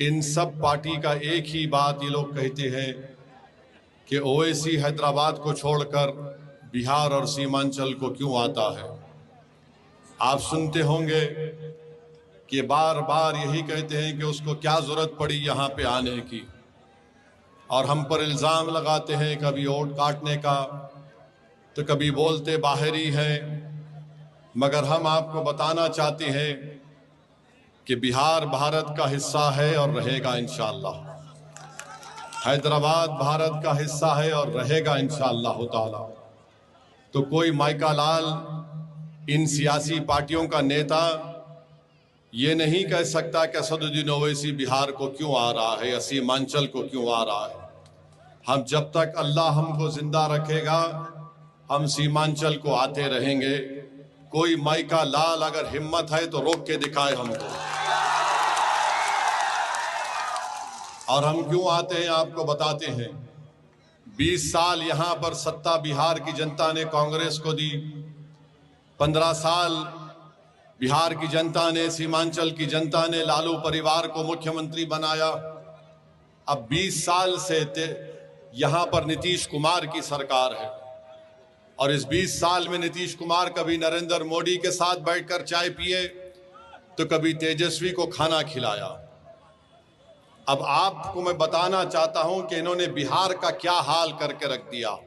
इन सब पार्टी का एक ही बात ये लोग कहते हैं कि ओवैसी हैदराबाद को छोड़कर बिहार और सीमांचल को क्यों आता है। आप सुनते होंगे कि बार बार यही कहते हैं कि उसको क्या जरूरत पड़ी यहाँ पे आने की, और हम पर इल्ज़ाम लगाते हैं कभी वोट काटने का तो कभी बोलते बाहरी है। मगर हम आपको बताना चाहते हैं कि बिहार भारत का हिस्सा है और रहेगा इंशाअल्लाह। हैदराबाद भारत का हिस्सा है और रहेगा इंशाअल्लाह ताला। तो कोई माइका लाल इन सियासी पार्टियों का नेता ये नहीं कह सकता कि असदुद्दीन ओवैसी बिहार को क्यों आ रहा है या सीमांचल को क्यों आ रहा है। हम जब तक अल्लाह हमको जिंदा रखेगा हम सीमांचल को आते रहेंगे। कोई माइका लाल अगर हिम्मत है तो रोक के दिखाए हमको। और हम क्यों आते हैं आपको बताते हैं। 20 साल यहां पर सत्ता बिहार की जनता ने कांग्रेस को दी, 15 साल बिहार की जनता ने, सीमांचल की जनता ने लालू परिवार को मुख्यमंत्री बनाया। अब 20 साल से यहां पर नीतीश कुमार की सरकार है और इस 20 साल में नीतीश कुमार कभी नरेंद्र मोदी के साथ बैठकर चाय पिए तो कभी तेजस्वी को खाना खिलाया। अब आपको मैं बताना चाहता हूं कि इन्होंने बिहार का क्या हाल करके रख दिया।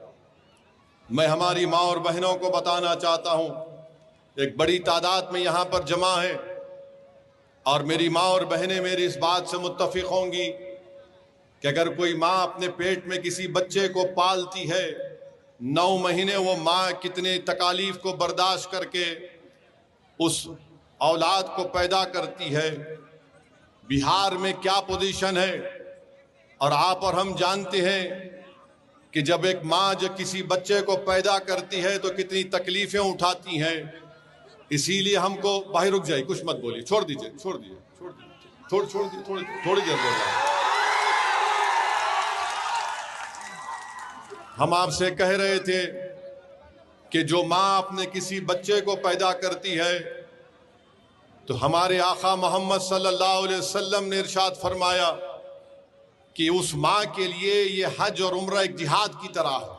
मैं हमारी मां और बहनों को बताना चाहता हूं, एक बड़ी तादाद में यहां पर जमा है और मेरी मां और बहनें मेरी इस बात से मुत्तफिक होंगी कि अगर कोई मां अपने पेट में किसी बच्चे को पालती है, 9 महीने वो मां कितने तकालीफ को बर्दाश्त करके उस औलाद को पैदा करती है। बिहार में क्या पोजीशन है और आप और हम जानते हैं कि जब एक मां जो किसी बच्चे को पैदा करती है तो कितनी तकलीफें उठाती हैं। इसीलिए हमको भाई रुक जाइए, कुछ मत बोलिए, छोड़ दीजिए थोड़ी देर बोल रहा है। हम आपसे कह रहे थे कि जो मां अपने किसी बच्चे को पैदा करती है तो हमारे आका मोहम्मद सल्लल्लाहु अलैहि वसल्लम ने इरशाद फरमाया कि उस मां के लिए ये हज और उम्रा एक जिहाद की तरह है।